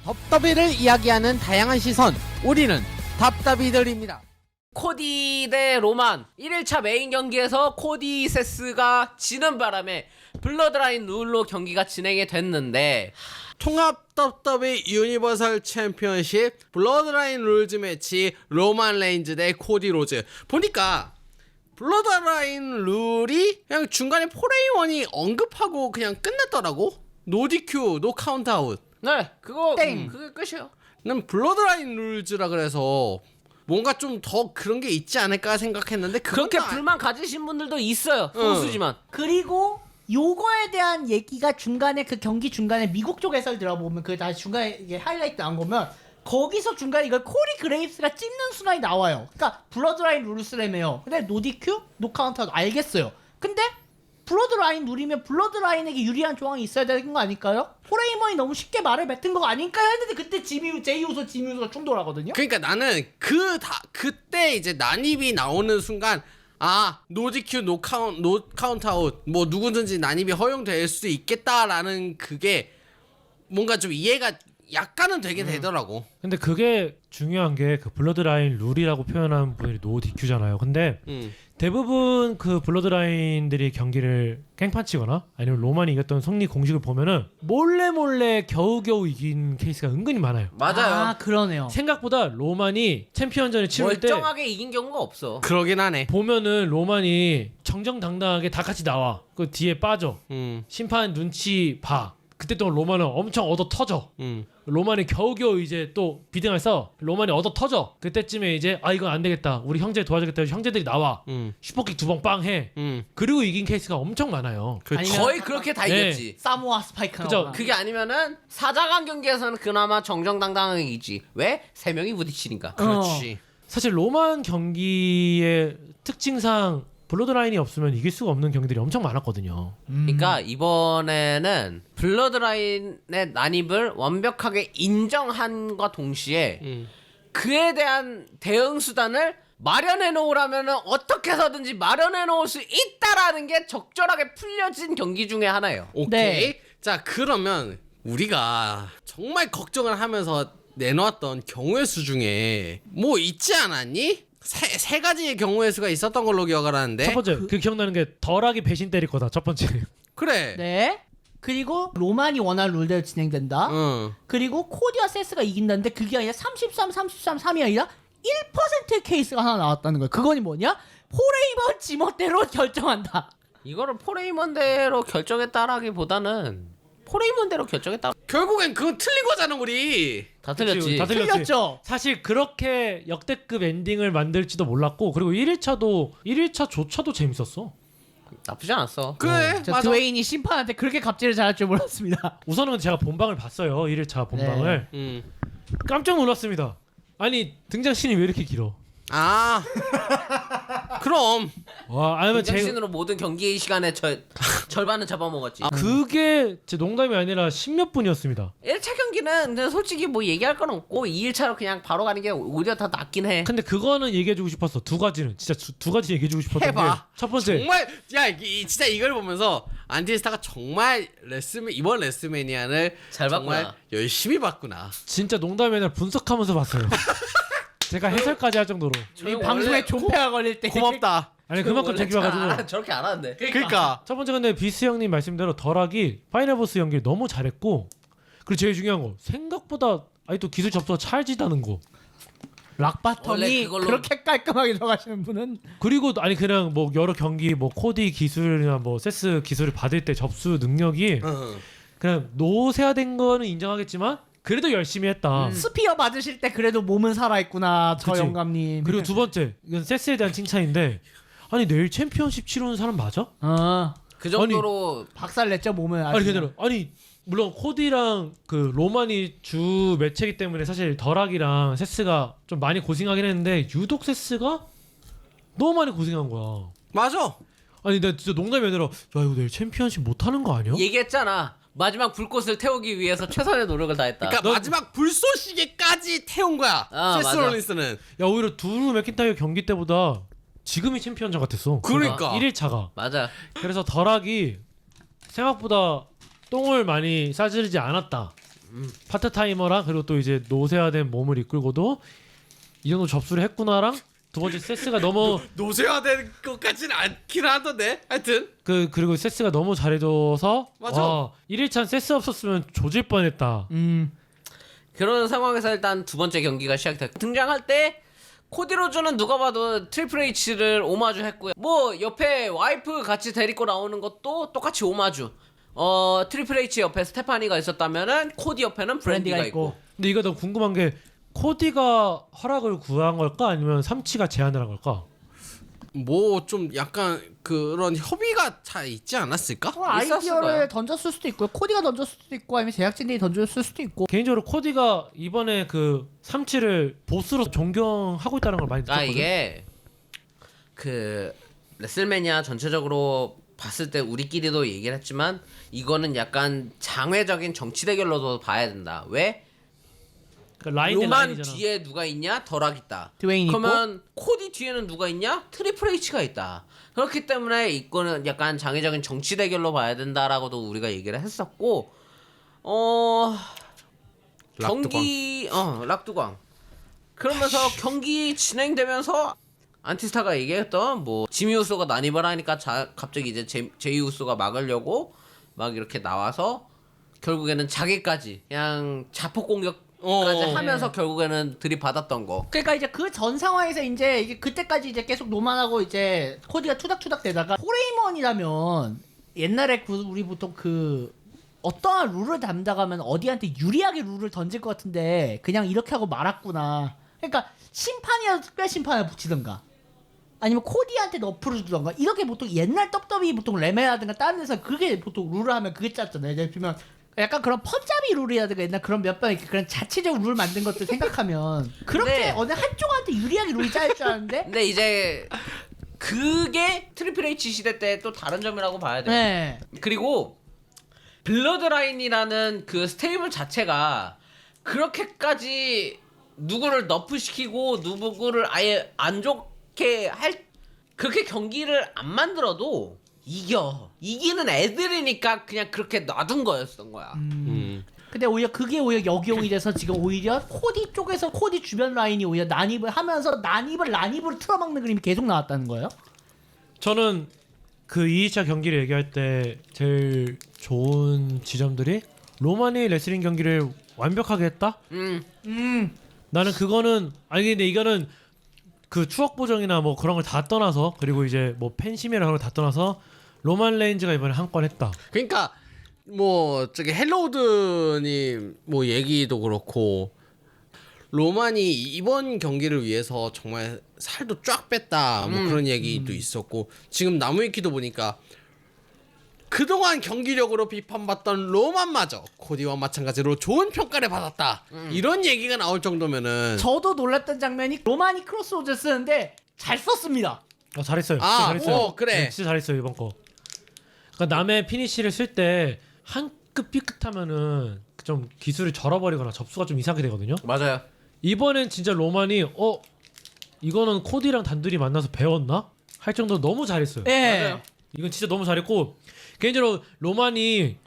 덥더비를 이야기하는 다양한 시선, 우리는 답답이들입니다. 코디 대 로만 1일차 메인 경기에서 코디 세스가 지는 바람에 블러드라인 룰로 경기가 진행이 됐는데 통합 덥더비 유니버설 챔피언십 블러드라인 룰즈 매치 로만 레인즈 대 코디 로즈. 보니까 블러드라인 룰이 그냥 중간에 포레이원이 언급하고 그냥 끝났더라고. 노 DQ, 노 카운트아웃. 네 그거 땡. 그게 끝이에요. 난 블러드라인 룰즈라 그래서 뭔가 좀 더 그런 게 있지 않을까 생각했는데 그렇게 그건 불만 가지신 분들도 있어요. 소수지만. 그리고 요거에 대한 얘기가 중간에 그 경기 중간에 미국 쪽 해설 들어보면 그 다시 중간에 이게 하이라이트 나온 거면 거기서 중간에 이걸 코리 그레이브스가 찝는 순간이 나와요. 그러니까 블러드라인 룰을 쓰래매요. 근데 노 DQ, 노 카운터 알겠어요. 근데 블러드라인 룰이면 블러드라인에게 유리한 조항이 있어야 되는 거 아닐까요? 포레이먼이 너무 쉽게 말을 뱉은 거 아닐까요? 했는데 그때 제이우소 지미우소가 충돌하거든요. 그러니까 나는 그때 이제 난입이 나오는 순간 노 DQ, 노 카운트 아웃 뭐 누구든지 난입이 허용될 수 있겠다라는 그게 뭔가 좀 이해가 약간은 되게 되더라고. 근데 그게 중요한 게 그 블러드라인 룰이라고 표현하는 분이 노 DQ잖아요. 근데 대부분 그 블러드라인들이 경기를 깽판치거나 아니면 로만이 이겼던 승리 공식을 보면은 몰래 겨우겨우 이긴 케이스가 은근히 많아요. 맞아요. 아 그러네요. 생각보다 로만이 챔피언전을 치를 때 멀쩡하게 이긴 경우가 없어. 그러긴 하네. 보면은 로만이 정정당당하게 다 같이 나와. 그 뒤에 빠져. 심판 눈치 봐. 그때 또 로만은 엄청 얻어 터져. 로만이 겨우겨우 이제 또 비등해서 로만이 얻어 터져. 그때쯤에 이제 이건 안 되겠다. 우리 형제 도와주겠다. 형제들이 나와. 슈퍼킥 2번 빵 해. 그리고 이긴 케이스가 엄청 많아요. 아니면 거의 그렇게 다 네. 이겼지. 사모아 스파이크 그죠. 나오나. 그게 아니면은 사자간 경기에서는 그나마 정정당당하게 이기지. 왜? 3명이 부딪히니까. 그렇지. 사실 로만 경기의 특징상 블러드라인이 없으면 이길 수가 없는 경기들이 엄청 많았거든요. 그러니까 이번에는 블러드라인의 난입을 완벽하게 인정한과 동시에 그에 대한 대응 수단을 마련해 놓으라면은 어떻게 해서든지 마련해 놓을 수 있다라는 게 적절하게 풀려진 경기 중에 하나예요. 오케이. 네. 자 그러면 우리가 정말 걱정을 하면서 내놓았던 경우의 수 중에 뭐 있지 않았니? 세 가지의 경우의 수가 있었던 걸로 기억을 하는데. 첫 번째 그 기억나는 게 덜하게 배신 때릴 거다. 첫 번째. 그래. 네. 그리고 로만이 원하는 룰대로 진행된다. 그리고 코디와 세스가 이긴다는데 그게 아니라 33, 3이 아니라 1%의 케이스가 하나 나왔다는 거야. 그건 뭐냐? 포레이먼 지멋대로 결정한다. 이거를 포레이먼대로 결정했다라기보다는 포레이먼대로 결정했다. 결국엔 그건 틀린 거잖아 우리. 다 틀렸지. 다 틀렸지. 틀렸죠? 사실 그렇게 역대급 엔딩을 만들지도 몰랐고 그리고 1일차조차도 재밌었어. 나쁘지 않았어. 그래. 저 맞아. 드웨인이 심판한테 그렇게 갑질을 잘할 줄 몰랐습니다. 우선은 제가 본방을 봤어요. 1일차 본방을. 깜짝 놀랐습니다. 아니 등장씬이 왜 이렇게 길어? 그럼 와, 아니면 정신으로 모든 경기 시간의 절반은 잡아먹었지. 그게 제 농담이 아니라 10몇 분이었습니다. 1차 경기는 근데 솔직히 뭐 얘기할 건 없고 2일차로 그냥 바로 가는 게 오히려 더 낫긴 해. 근데 그거는 얘기해주고 싶었어. 두 가지는 진짜 두 가지 얘기해주고 싶었던 해봐. 게 첫 번째 정말 진짜 이걸 보면서 안디스타가 정말 이번 레스매니아를 잘 정말 봤구나. 열심히 봤구나. 진짜 농담이 아니라 분석하면서 봤어요. 제가 해설까지 할 정도로. 이 방송에 존폐가 걸릴 때 고맙다. 아니 그만큼 원래 재기 봐가지고. 저렇게 안 하는데. 그러니까 첫 번째 근데 비스 형님 말씀대로 덜하기 파이널보스 연기를 너무 잘했고 그리고 제일 중요한 거 생각보다 또 기술 접수가 찰지다는 거. 원래 락바텀이 그걸로- 그렇게 깔끔하게 들어가시는 분은 그리고 아니 그냥 뭐 여러 경기 뭐 코디 기술이나 뭐 세스 기술을 받을 때 접수 능력이 그냥 노세화된 거는 인정하겠지만 그래도 열심히 했다. 스피어 맞으실 때 그래도 몸은 살아있구나. 저 그치. 영감님. 그리고 두 번째 이건 세스에 대한 칭찬인데 아니 내일 챔피언십 치르는 사람 맞아? 그 정도로 박살 냈죠 몸은. 아니 그대로 아니 물론 코디랑 그 로만이 주 매체이기 때문에 사실 덜하기랑 세스가 좀 많이 고생하긴 했는데 유독 세스가 너무 많이 고생한 거야. 맞아. 아니 나 진짜 농담이 아니라 야 이거 내일 챔피언십 못하는 거 아니야? 얘기했잖아. 마지막 불꽃을 태우기 위해서 최선의 노력을 다했다. 그러니까 마지막 불쏘시개까지 태운 거야. 세스 맞아. 롤린스는. 야 오히려 드루 맥킨타이어 경기 때보다 지금이 챔피언전 같았어. 그러니까. 1일차가. 맞아. 그래서 덜하기 생각보다 똥을 많이 싸지르지 않았다. 파트타이머랑 그리고 또 이제 노쇠화된 몸을 이끌고도 이 정도 접수를 했구나랑 두 번째 세스가 너무 노쇠화된 것까지는 않긴 하던데 하여튼 그리고 세스가 너무 잘해줘서 맞아. 와 1일차는 세스 없었으면 조질 뻔했다. 그런 상황에서 일단 두 번째 경기가 시작됐고 등장할 때 코디 로즈는 누가 봐도 트리플 H를 오마주 했고요. 뭐 옆에 와이프 같이 데리고 나오는 것도 똑같이 오마주. 트리플 H 옆에 스테파니가 있었다면은 코디 옆에는 브랜디가 있고. 근데 이거 너무 궁금한 게 코디가 허락을 구한 걸까 아니면 삼치가 제안을 한 걸까? 뭐 좀 약간 그런 협의가 다 있지 않았을까? 있었을 거야. 아이디어를 던졌을 수도 있고 코디가 던졌을 수도 있고 아니면 제작진들이 던졌을 수도 있고. 개인적으로 코디가 이번에 그 삼치를 보스로 존경하고 있다는 걸 많이 느꼈거든. 이게 그 레슬매니아 전체적으로 봤을 때 우리끼리도 얘기를 했지만 이거는 약간 장외적인 정치 대결로도 봐야 된다. 왜? 그러니까 라인 대 로만 라인이잖아. 뒤에 누가 있냐? 덜하기 있다. 드웨인이 그러면 코디 뒤에는 누가 있냐? 트리플 H가 있다. 그렇기 때문에 이거는 약간 장애적인 정치 대결로 봐야 된다라고도 우리가 얘기를 했었고 경기 락두광 그러면서 경기 진행되면서 안티스타가 얘기했던 뭐 지미 우소가 난입을 하니까 갑자기 이제 제이 우소가 막으려고 막 이렇게 나와서 결국에는 자기까지 그냥 자폭 공격 까지 하면서 결국에는 들이받았던 거. 그러니까 이제 그 전 상황에서 이제 이게 그때까지 이제 계속 노만하고 이제 코디가 투닥투닥 되다가 포레이먼이라면 옛날에 우리 보통 그 어떠한 룰을 담당하면 어디한테 유리하게 룰을 던질 것 같은데 그냥 이렇게 하고 말았구나. 그러니까 심판이라도 특별 심판을 붙이든가 아니면 코디한테 너프를 주던가 이렇게 보통 옛날 떡더비 보통 레메라든가 다른 데서 그게 보통 룰을 하면 그게 짰잖아요. 예를 들면 약간 그런 펀잡이 룰이라든가 옛날 그런 몇 번 그런 자체적 룰 만든 것들 생각하면 그렇게 네. 어느 한쪽한테 유리하게 룰이 짜일 줄 알았는데 근데 이제 그게 트리플 H 시대 때 또 다른 점이라고 봐야 돼요. 네. 그리고 블러드라인이라는 그 스테이블 자체가 그렇게까지 누구를 너프시키고 누구를 아예 안 좋게 할 그렇게 경기를 안 만들어도 이기는 애들이니까 그냥 그렇게 놔둔 거였던 거야. 근데 오히려 그게 오히려 역용이 돼서 지금 오히려 코디 쪽에서 코디 주변 라인이 오히려 난입을 하면서 난입으로 틀어막는 그림이 계속 나왔다는 거예요? 저는 그 2차 경기를 얘기할 때 제일 좋은 지점들이 로만이 레슬링 경기를 완벽하게 했다? 나는 그거는 아니 근데 이거는 그 추억 보정이나 뭐 그런 걸 다 떠나서 그리고 이제 뭐 팬심이나 그런 걸 다 떠나서 로만 레인즈가 이번에 한 건 했다. 그러니까 뭐 저기 헬로우드님 뭐 얘기도 그렇고 로만이 이번 경기를 위해서 정말 살도 쫙 뺐다 뭐 그런 얘기도 있었고 지금 나무위키도 보니까 그동안 경기력으로 비판받던 로만마저 코디와 마찬가지로 좋은 평가를 받았다 이런 얘기가 나올 정도면은 저도 놀랐던 장면이 로만이 크로스오즈 쓰는데 잘 썼습니다. 잘했어요. 아, 진짜 잘했어요. 그래. 네, 진짜 잘했어요 이번 거. 그러니까 남의 피니시를 쓸 때 한 끗 삐끗하면은 좀 기술이 절어버리거나 접수가 좀 이상하게 되거든요. 맞아요. 이번엔 진짜 로만이 이거는 코디랑 단둘이 만나서 배웠나? 할 정도로 너무 잘했어요. 예. 맞아요. 이건 진짜 너무 잘했고 개인적으로 로만이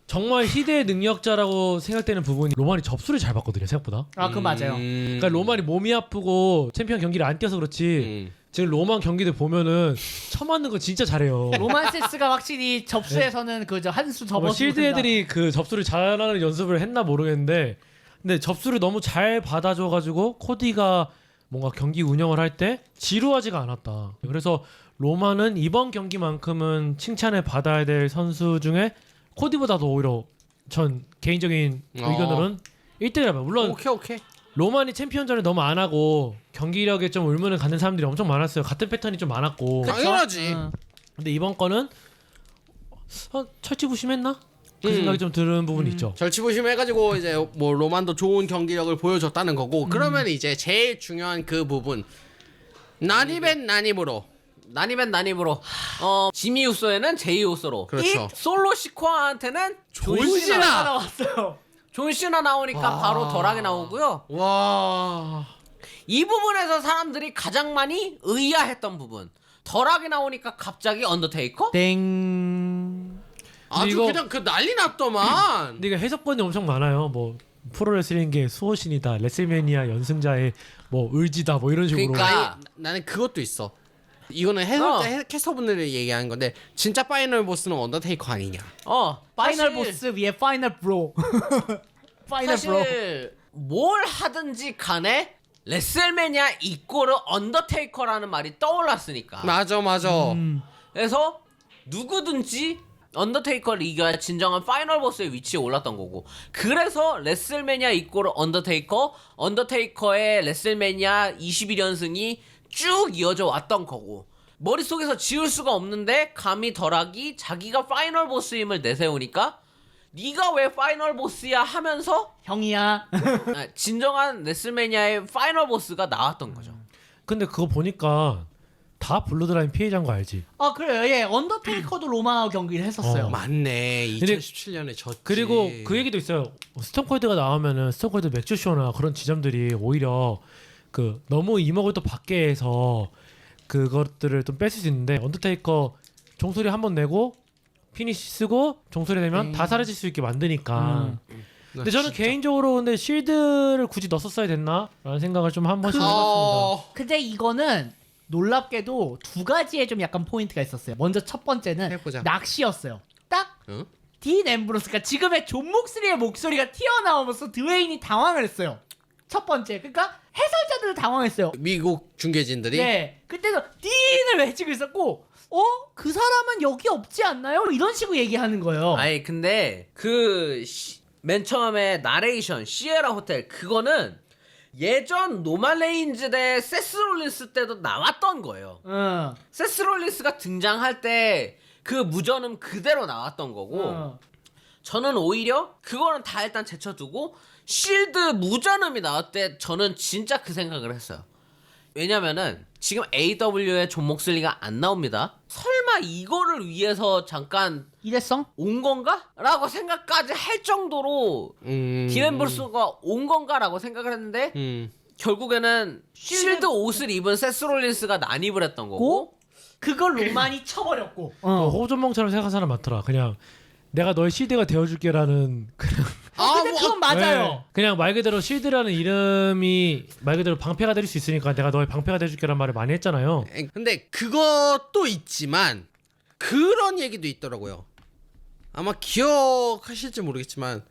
정말 희대의 능력자라고 생각되는 부분이 로만이 접수를 잘 받거든요 생각보다. 아, 그 맞아요. 그러니까 로만이 몸이 아프고 챔피언 경기를 안 뛰어서 그렇지 지금 로만 경기들 보면은 쳐맞는 거 진짜 잘해요. 로만세스가 확실히 접수에서는 그저 한수 접어서 실드 애들이 그 접수를 잘하는 연습을 했나 모르겠는데 근데 접수를 너무 잘 받아줘가지고 코디가 뭔가 경기 운영을 할 때 지루하지가 않았다. 그래서 로만은 이번 경기만큼은 칭찬을 받아야 될 선수 중에 코디보다도 오히려 전 개인적인 의견으로는 1등이라면 물론 오케이 로만이 챔피언전을 너무 안 하고 경기력에 좀 의문을 갖는 사람들이 엄청 많았어요. 같은 패턴이 좀 많았고 당연하지 근데 이번 거는 철지부심했나? 그 생각이 좀 드는 부분이 있죠. 절치부심해가지고 이제 뭐 로만도 좋은 경기력을 보여줬다는 거고 그러면 이제 제일 중요한 그 부분 난입엔 난입으로 지미 우소에는 제이 우소로 그렇죠. 이 솔로 시코한테는 존시나 나왔어요. 존시나 나오니까 바로 덜하게 나오고요. 와 이 부분에서 사람들이 가장 많이 의아했던 부분 덜하게 나오니까 갑자기 언더테이커? 땡. 아주 이거- 그냥 그 난리 났더만. 근데 이게 해석권이 엄청 많아요. 뭐 프로레슬링계 수호신이다, 레슬매니아 연승자의 뭐 의지다, 뭐 이런 식으로. 그러니까 아니, 나는 그것도 있어. 이거는 캐스터분들이 얘기하는 건데 진짜 파이널 보스는 언더테이커 아니냐. 파이널 사실- 보스 위에 파이널 브로. 파이널 브로. 사실 뭘 하든지 간에 레슬매니아 이꼬르 언더테이커라는 말이 떠올랐으니까. 맞아. 그래서 누구든지 언더테이커를 이겨야 진정한 파이널 보스의 위치에 올랐던 거고. 그래서 레슬매니아 이꼬르 언더테이커, 언더테이커의 레슬매니아 21연승이 쭉 이어져 왔던 거고. 머릿속에서 지울 수가 없는데 감히 덜하기 자기가 파이널 보스임을 내세우니까 네가 왜 파이널 보스야 하면서 형이야. 진정한 레슬매니아의 파이널 보스가 나왔던 거죠. 근데 그거 보니까 다 블러드라인 피해자인 거 알지? 그래요. 예, 언더테이커도 로마하고 경기를 했었어요. 맞네. 근데- 2017년에 졌지. 그리고 그 얘기도 있어요. 스톤콜드가 나오면은 스톤콜드 맥주쇼나 그런 지점들이 오히려 그 너무 이목을 또 받게 해서 그것들을 좀 뺏을 수 있는데 언더테이커 종소리 한 번 내고 피니시 쓰고 종소리 내면 다 사라질 수 있게 만드니까. 근데 저는 개인적으로 근데 쉴드를 굳이 넣었어야 됐나라는 생각을 좀 한 번씩 해봤습니다. 근데 이거는 놀랍게도 두 가지의 좀 약간 포인트가 있었어요. 먼저 첫 번째는 해보자. 낚시였어요. 딱 응? 딘 앰브로스가 지금의 존 목스리의 목소리가 튀어나오면서 드웨인이 당황을 했어요. 첫 번째. 그러니까 해설자들도 당황했어요. 미국 중계진들이 네. 그때도 딘을 외치고 있었고 그 사람은 여기 없지 않나요? 이런 식으로 얘기하는 거예요. 아니 근데 맨 처음에 나레이션 시에라 호텔 그거는 예전 노만 레인즈 대 세스 롤린스 때도 나왔던 거예요. 응. 세스 롤린스가 등장할 때 그 무전음 그대로 나왔던 거고 저는 오히려 그거는 다 일단 제쳐두고 실드 무전음이 나올 때 저는 진짜 그 생각을 했어요. 왜냐면은 지금 AW에 존 목슬리가 안 나옵니다. 설마 이거를 위해서 잠깐 일회성? 온 건가? 라고 생각까지 할 정도로 딘 앰브로스가 온 건가? 라고 생각을 했는데 결국에는 쉴드 옷을 입은 세스 롤린스가 난입을 했던 거고 그걸 로만이 쳐버렸고. 호전몽처럼 생각하는 사람 많더라. 그냥 내가 너의 실드가 되어줄게라는 그냥 근데 그건 맞아요. 네, 그냥 말 그대로 실드라는 이름이 말 그대로 방패가 될 수 있으니까 내가 너의 방패가 돼줄게라는 말을 많이 했잖아요. 근데 그것도 있지만 그런 얘기도 있더라고요. 아마 기억하실지 모르겠지만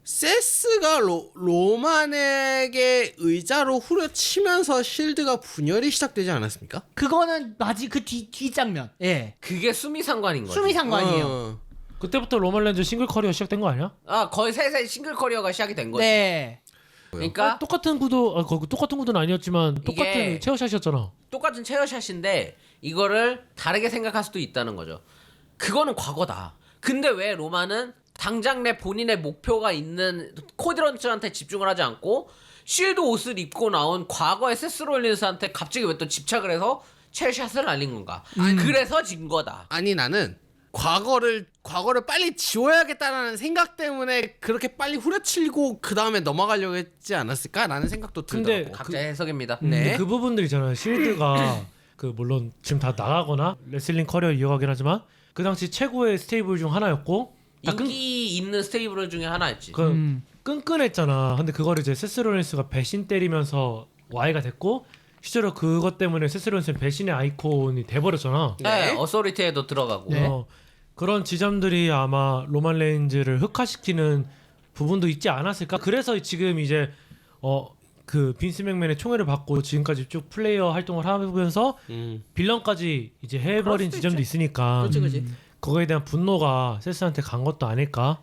세스가 로만에게 의자로 후려치면서 실드가 분열이 시작되지 않았습니까? 그거는 맞지 그 뒷장면. 예. 그게 수미상관인 거지. 수미상관이에요. 그때부터 로만 렌즈 싱글 커리어 시작된 거 아니야? 거의 세세 싱글 커리어가 시작이 된 거지. 네. 그러니까 똑같은 구도, 똑같은 구도는 아니었지만 똑같은 이게- 체어샷이었잖아. 똑같은 체어샷인데 이거를 다르게 생각할 수도 있다는 거죠. 그거는 과거다. 근데 왜 로마는 당장 내 본인의 목표가 있는 코디런츠한테 집중을 하지 않고 쉴드 옷을 입고 나온 과거의 세스 롤린스한테 갑자기 왜 또 집착을 해서 체어샷을 날린 건가? 그래서 진 거다. 아니 나는 과거를 빨리 지워야겠다라는 생각 때문에 그렇게 빨리 후려치고 그 다음에 넘어가려고 했지 않았을까라는 생각도 근데 들더라고. 각자의 해석입니다. 근데 그 부분들 있잖아요. 실드가 그 물론 지금 다 나가거나 레슬링 커리어 이어가긴 하지만 그 당시 최고의 스테이블 중 하나였고 다 인기 있는 스테이블 중에 하나였지. 그 끈끈했잖아. 근데 그거를 이제 세스 롤린스가 배신 때리면서 Y가 됐고 실제로 그것 때문에 세스 롤린스는 배신의 아이콘이 돼버렸잖아. 네, 네. 어소리티에도 들어가고. 네. 그런 지점들이 아마 로만 레인즈를 흑화시키는 부분도 있지 않았을까? 그래서 지금 이제 그 빈스 맥맨의 총애를 받고 지금까지 쭉 플레이어 활동을 하면서 빌런까지 이제 해버린 지점도 있으니까 그치. 그거에 대한 분노가 세스한테 간 것도 아닐까?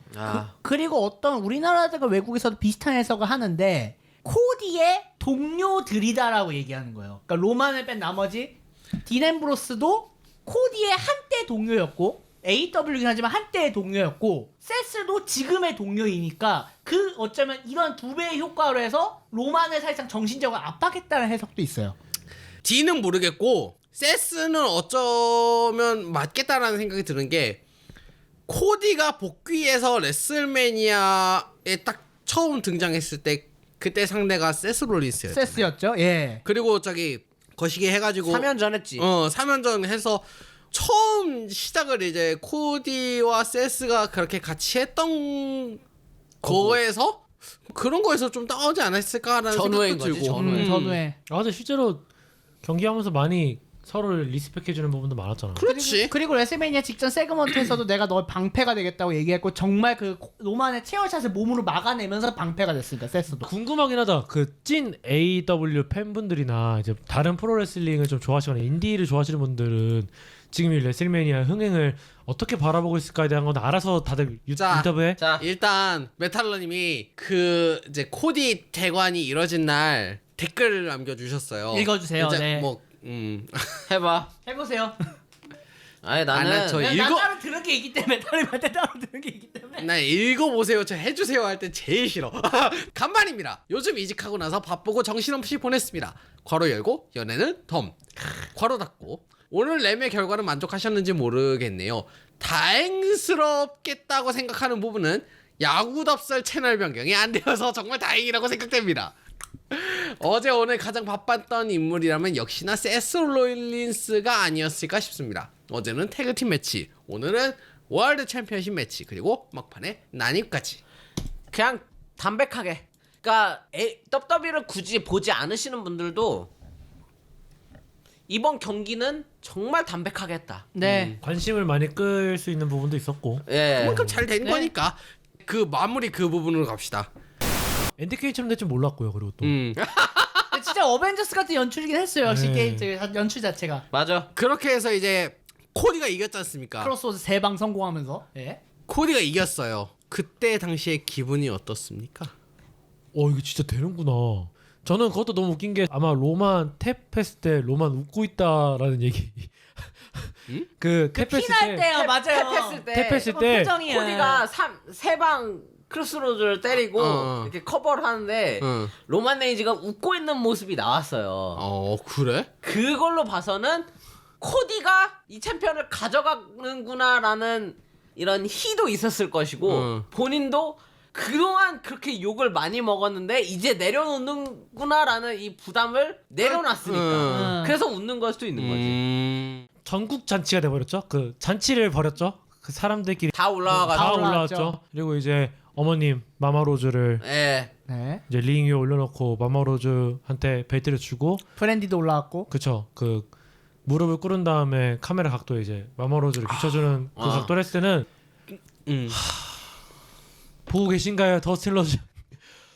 그리고 어떤 우리나라가 외국에서도 비슷한 해석을 하는데 코디의 동료들이다라고 얘기하는 거예요. 그러니까 로만을 뺀 나머지 딘 앰브로스도 코디의 한때 동료였고 AW긴 하지만 한때의 동료였고 세스도 지금의 동료이니까 그 어쩌면 이런 두 배의 효과로 해서 로만을 사실상 정신적으로 압박했다는 해석도 있어요. D는 모르겠고 세스는 어쩌면 맞겠다라는 생각이 드는 게 코디가 복귀해서 레슬매니아에 딱 처음 등장했을 때 그때 상대가 세스 롤린스였죠. 세스였죠. 예. 그리고 저기 거시기 해가지고 3년 전 했지. 3연전 해서 처음 시작을 이제 코디와 세스가 그렇게 같이 했던 거에서 그런 거에서 좀 나오지 않았을까라는 전후인 생각도 거지, 들고. 전후에. 전후에. 근데 실제로 경기하면서 많이 서로를 리스펙해주는 부분도 많았잖아. 그렇지. 그리고 레슬매니아 직전 세그먼트에서도 내가 너 방패가 되겠다고 얘기했고 정말 그 로만의 체어샷을 몸으로 막아내면서 방패가 됐으니까 세스도. 궁금하긴 하다. 그 찐 AEW 팬분들이나 이제 다른 프로레슬링을 좀 좋아하시거나 인디를 좋아하시는 분들은 지금 이 레슬매니아 흥행을 어떻게 바라보고 있을까에 대한 건 알아서 다들 자, 인터뷰해. 자, 일단 메탈러님이 그 이제 코디 대관이 이뤄진 날 댓글을 남겨주셨어요. 읽어주세요. 이제 네. 뭐 해봐. 해보세요. 아니 아, 나는 나 저 나 읽어. 따로 들은 게 있기 때문에 다른한테 따로 들은 게 있기 때문에. 나 읽어보세요. 저 해주세요 할 때 제일 싫어. 간만입니다. 요즘 이직하고 나서 바쁘고 정신없이 보냈습니다. 괄호 열고 연애는 덤. 괄호 닫고. 오늘 램의 결과는 만족하셨는지 모르겠네요. 다행스럽겠다고 생각하는 부분은 야구답설 채널 변경이 안 되어서 정말 다행이라고 생각됩니다. 어제 오늘 가장 바빴던 인물이라면 역시나 세스 롤린스가 아니었을까 싶습니다. 어제는 태그팀 매치, 오늘은 월드 챔피언십 매치, 그리고 막판에 난입까지. 그냥 담백하게. 그러니까 WWE를 굳이 보지 않으시는 분들도 이번 경기는 정말 담백하게 했다. 네. 관심을 많이 끌 수 있는 부분도 있었고 예. 그만큼 잘 된 네. 거니까 그 마무리 그 부분으로 갑시다. NDK처럼 될 줄 몰랐고요. 그리고 또 근데 진짜 어벤져스 같은 연출이긴 했어요. 역시 네. 게임 연출 자체가. 맞아. 그렇게 해서 이제 코디가 이겼지 않습니까? 크로스오드 3방 성공하면서. 예. 코디가 이겼어요. 그때 당시에 기분이 어떻습니까? 이거 진짜 되는구나. 저는 그것도 너무 웃긴 게 아마 로만 탭했을 때 로만 웃고 있다라는 얘기. 그 탭했을 피날 때 때요, 맞아요. 탭했을 때 탭했을 때 표정이야. 코디가 세방 크로스로드를 때리고 어. 이렇게 커버를 하는데 응. 로만 레인지가 웃고 있는 모습이 나왔어요. 그래? 그걸로 봐서는 코디가 이 챔피언을 가져가는구나라는 이런 희도 있었을 것이고 본인도 그동안 그렇게 욕을 많이 먹었는데 이제 내려놓는구나라는 이 부담을 내려놨으니까 그래서 웃는 걸 수도 있는 거지. 전국 잔치가 돼버렸죠. 그 잔치를 벌였죠. 그 사람들끼리 다 다 올라와가지고 올라왔죠. 그리고 이제 어머님 마마로즈를 예. 네. 이제 링 위에 올려놓고 마마로즈한테 벨트를 주고 브랜디도 올라왔고. 그쵸. 그 무릎을 꿇은 다음에 카메라 각도에 이제 마마로즈를 비춰주는 그 각도를 했을 때는 보고 계신가요, 더스틸러즈?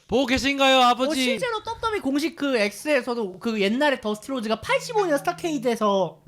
보고 계신가요, 아버지? 실제로 WWE 공식 그 X에서도 그 옛날에 더스티로즈가 85년 스타케이드에서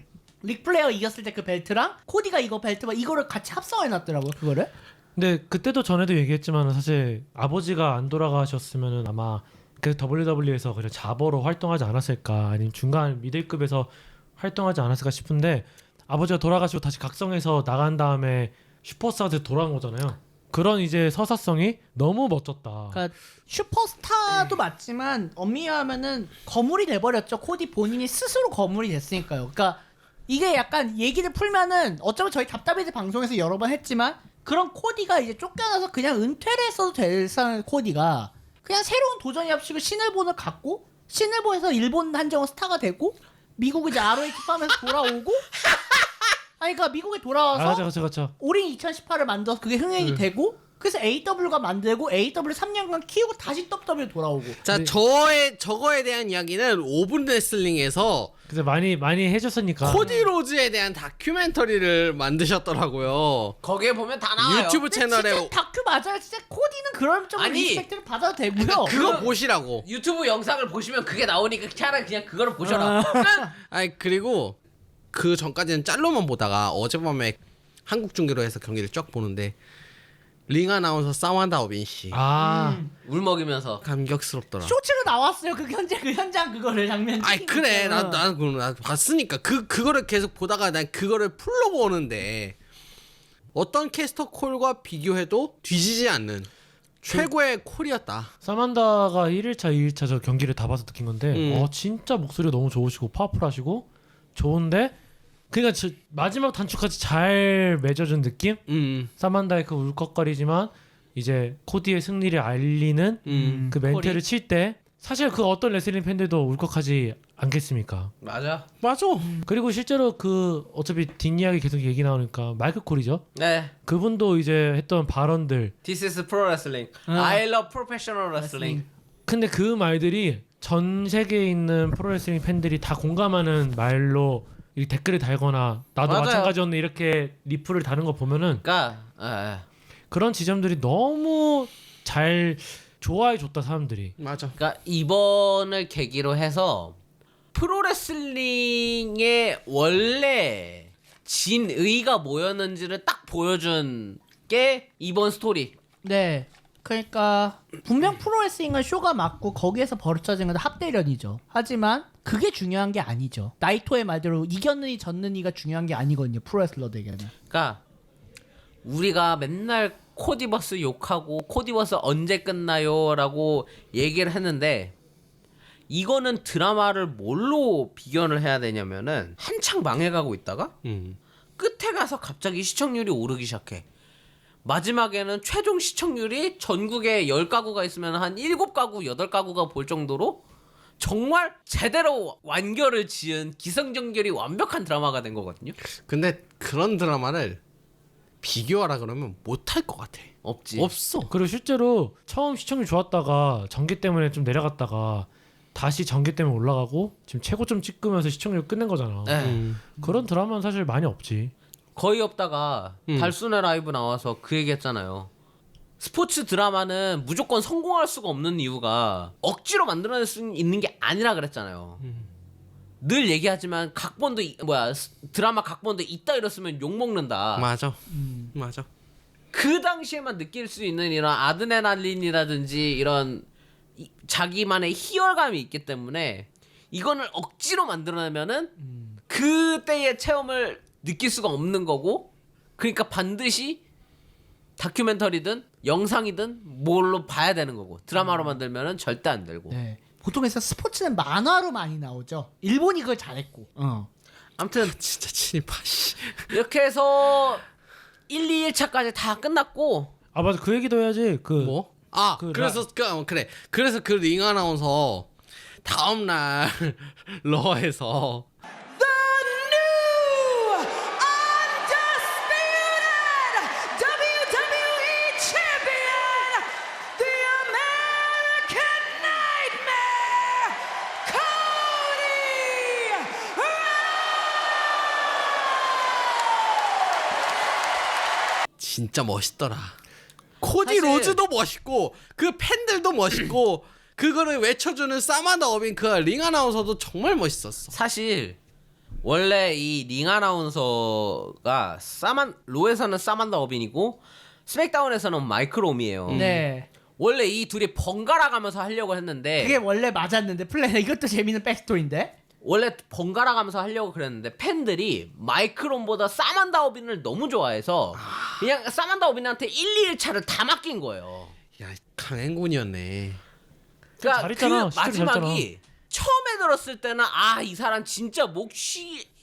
릭플레어 이겼을 때 그 벨트랑 코디가 이거 벨트와 이거를 같이 합성해놨더라고요. 그거를. 근데 그때도 전에도 얘기했지만 사실 아버지가 안 돌아가셨으면은 아마 그 WWE에서 그냥 자버로 활동하지 않았을까 아니면 중간 미들급에서 활동하지 않았을까 싶은데 아버지가 돌아가시고 다시 각성해서 나간 다음에 슈퍼스타한테 돌아온 거잖아요. 그런 이제 서사성이 너무 멋졌다. 그러니까 슈퍼스타도 맞지만 엄밀히 하면은 거물이 돼버렸죠. 코디 본인이 스스로 거물이 됐으니까요. 그러니까 이게 약간 얘기를 풀면은 어쩌면 저희 답답해지 방송에서 여러 번 했지만 그런 코디가 이제 쫓겨나서 그냥 은퇴를 했어도 될 상황의 코디가 그냥 새로운 도전이 합치고 신일본을 갖고 신일본에서 일본 한정은 스타가 되고 미국 이제 ROH 하면서 돌아오고 아니 그러니까 미국에 돌아와서 그렇죠. 올인 2018을 만들어서 그게 흥행이 되고 그래서 AW가 만들고 AW를 3년간 키우고 다시 WWE 돌아오고. 자, 저거에 대한 이야기는 5분 레슬링에서 그래서 많이 해줬으니까. 코디 로즈에 대한 다큐멘터리를 만드셨더라고요. 거기에 보면 다 나와요. 유튜브 채널에 진짜 다큐 맞아요. 진짜 코디는 그런 좀 아니, 리스펙트를 받아도 되고요. 그거 보시라고. 유튜브 영상을 보시면 그게 나오니까 차라리 그냥 그거를 보셔라. 아니 그리고 그 전까지는 짤로만 보다가 어젯밤에 한국 중계로 해서 경기를 쫙 보는데 링 아나운서 사완다 오빈 씨 울 먹이면서 감격스럽더라. 쇼츠로 나왔어요. 그 현장 그거를 장면. 아이 찍힌 그래 거. 나 봤으니까 그거를 계속 보다가 난 그거를 풀로 보는데 어떤 캐스터 콜과 비교해도 뒤지지 않는 최고의 콜이었다. 사만다가 1일차, 2일차 저 경기를 다 봐서 느낀 건데 진짜 목소리가 너무 좋으시고 파워풀하시고 좋은데 그러니까 마지막 단축까지 잘 맺어준 느낌? 사만다의 그 울컥거리지만 이제 코디의 승리를 알리는 그 멘트를 칠 때 사실 그 어떤 레슬링 팬들도 울컥하지 않겠습니까? 맞아. 맞아. 그리고 실제로 그 어차피 뒷이야기 계속 얘기 나오니까 마이클 콜이죠. 네. 그분도 이제 했던 발언들. This is pro wrestling. I love professional wrestling. 근데 그 말들이 전 세계에 있는 프로레슬링 팬들이 다 공감하는 말로 이 댓글을 달거나 나도 맞아요. 마찬가지였네 이렇게 리플을 다는 거 보면은 그러니까 그런 지점들이 너무 잘 좋아해 줬다 사람들이. 맞아. 그러니까 이번을 계기로 해서 프로레슬링의 원래 진의가 뭐였는지를 딱 보여준 게 이번 스토리. 네. 그러니까 분명 프로레슬링은 쇼가 맞고 거기에서 벌어진 건 합대련이죠. 하지만 그게 중요한 게 아니죠. 나이토의 말대로 이겼느니 졌느니가 중요한 게 아니거든요. 프로레슬러들에게는. 그러니까 우리가 맨날 코디버스 욕하고 코디버스 언제 끝나요라고 얘기를 했는데 이거는 드라마를 뭘로 비견을 해야 되냐면은 한창 망해가고 있다가 끝에 가서 갑자기 시청률이 오르기 시작해. 마지막에는 최종 시청률이 전국에 10가구가 있으면 한 7가구, 8가구가 볼 정도로 정말 제대로 완결을 지은 기승전결이 완벽한 드라마가 된 거거든요. 근데 그런 드라마를 비교하라 그러면 못할 것 같아. 없지. 없어. 그리고 실제로 처음 시청률 좋았다가 전개 때문에 좀 내려갔다가 다시 전개 때문에 올라가고 지금 최고점 찍으면서 시청률 끝낸 거잖아. 네. 그런 드라마는 사실 많이 없지. 거의 없다가 달순의 라이브 나와서 그 얘기 했잖아요. 스포츠 드라마는 무조건 성공할 수가 없는 이유가 억지로 만들어낼 수 있는 게 아니라 그랬잖아요. 늘 얘기하지만 각본도 드라마 각본도 있다 이랬으면 욕 먹는다. 맞아. 맞아. 그 당시에만 느낄 수 있는 이런 아드레날린이라든지 이런 자기만의 희열감이 있기 때문에 이거는 억지로 만들어내면은 그때의 체험을 느낄 수가 없는 거고, 그러니까 반드시 다큐멘터리든 영상이든 뭘로 봐야 되는 거고, 드라마로 만들면은 절대 안 되고. 네. 보통에서 스포츠는 만화로 많이 나오죠. 일본이 그걸 잘했고. 아무튼 진짜 친일파 씨. 이렇게 해서 1, 2, 1차까지 다 끝났고. 아 맞아 그 얘기도 해야지. 그 뭐? 아 그 그래서 그래. 그래서 그 링 아나운서 다음 날 러에서 진짜 멋있더라. 코디 사실- 로즈도 멋있고 그 팬들도 멋있고 그거를 외쳐주는 사만다 어빈 그 링 아나운서도 정말 멋있었어. 사실 원래 이 링 아나운서가 로에서는 사만다 어빈이고 스맥다운에서는 마이클 옴이에요. 네. 원래 이 둘이 번갈아 가면서 하려고 했는데 그게 원래 맞았는데 플랜 이것도 재밌는 백스토리인데. 원래 번갈아 가면서 하려고 그랬는데 팬들이 마이클 옴보다 사만다 어빈을 너무 좋아해서 그냥 사만다 어빈한테 1, 2, 1차를 다 맡긴 거예요. 야 강행군이었네. 그러니까 잘했잖아. 그 실제로 마지막이 처음에 들었을 때는 이 사람 진짜 목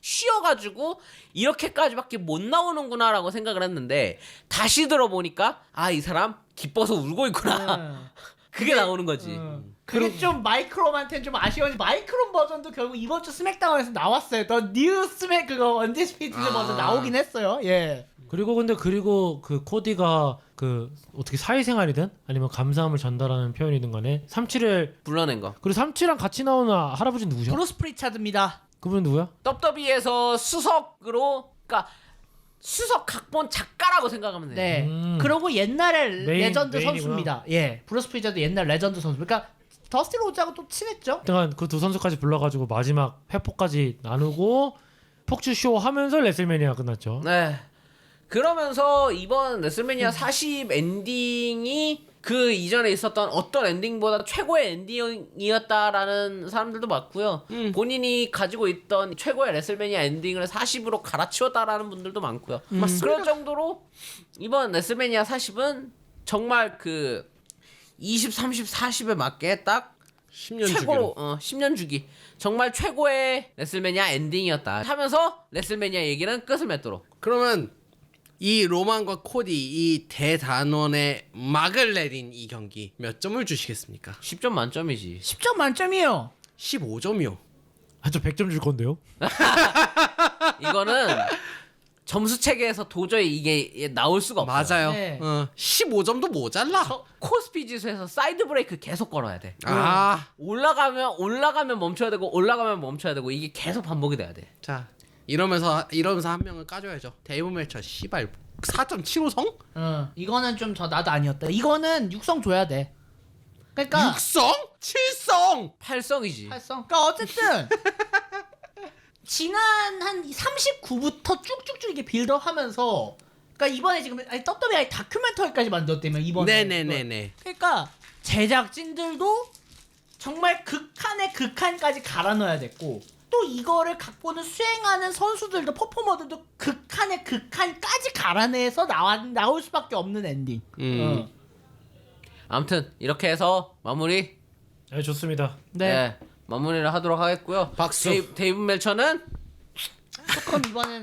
쉬어가지고 이렇게까지밖에 못 나오는구나라고 생각을 했는데 다시 들어보니까 이 사람 기뻐서 울고 있구나. 그게 나오는 거지. 그게 좀 마이크롬한테는 좀 아쉬운지 마이크롬 버전도 결국 이번 주 스맥다운에서 나왔어요. 더 뉴 스맥 그거 언디스피티드 버전 나오긴 했어요. 예. 그리고 그 코디가 그 어떻게 사회생활이든 아니면 감사함을 전달하는 표현이든 간에 37을 불러낸 거. 그리고 37랑 같이 나오는 할아버지 누구죠? 브루스 프리차드입니다. 그분 누구야? 떡더비에서 수석으로, 그러니까 수석 각본 작가라고 생각하면 돼. 네. 그리고 옛날에 레전드 메인이구나. 선수입니다. 예. 브루스 프리차드 옛날 레전드 선수. 그러니까 더스티 로즈하고 또 친했죠. 하여튼 그 두 선수까지 불러가지고 마지막 회포까지 나누고 폭주쇼 하면서 레슬매니아 끝났죠. 네. 그러면서 이번 레슬매니아 40 엔딩이 그 이전에 있었던 어떤 엔딩보다 최고의 엔딩이었다라는 사람들도 많고요. 본인이 가지고 있던 최고의 레슬매니아 엔딩을 40으로 갈아치웠다라는 분들도 많고요. 그럴 정도로 이번 레슬매니아 40은 정말 그 20, 30, 40에 맞게 딱 10년 최고로 주기로. 10년 주기 정말 최고의 레슬매니아 엔딩이었다 하면서 레슬매니아 얘기는 끝을 맺도록. 그러면 이 로만과 코디 이 대단원의 막을 내린 이 경기 몇 점을 주시겠습니까? 10점 만점이지. 10점 만점이에요. 15점이요. 저 100점 줄 건데요. 이거는 점수 체계에서 도저히 이게 나올 수가 없어. 맞아요. 네. 15점도 모자라. 코스피 지수에서 사이드 브레이크 계속 걸어야 돼. 아, 올라가면 멈춰야 되고 올라가면 멈춰야 되고 이게 계속 반복이 돼야 돼. 자 이러면서 한 명을 까줘야죠. 데이브 멜처 씨발 4.75성? 이거는 좀 나도 아니었다. 이거는 6성 줘야 돼. 그러니까 6성? 7성? 8성이지. 8성. 그러니까 어쨌든 지난 한 39부터 쭉쭉쭉 이게 빌드업하면서 그러니까 이번에 지금 떡더비 다큐멘터리까지 만들었다며 이번에. 네네네네. 그러니까 제작진들도 정말 극한의 극한까지 갈아 넣어야 됐고 또 이거를 각본을 수행하는 선수들도 퍼포머들도 극한의 극한까지 갈아내서 나올 수밖에 없는 엔딩. 아무튼 이렇게 해서 마무리. 네, 좋습니다. 네. 마무리를 하도록 하겠고요. 박수. 데이브 멜처는 조금 이번에는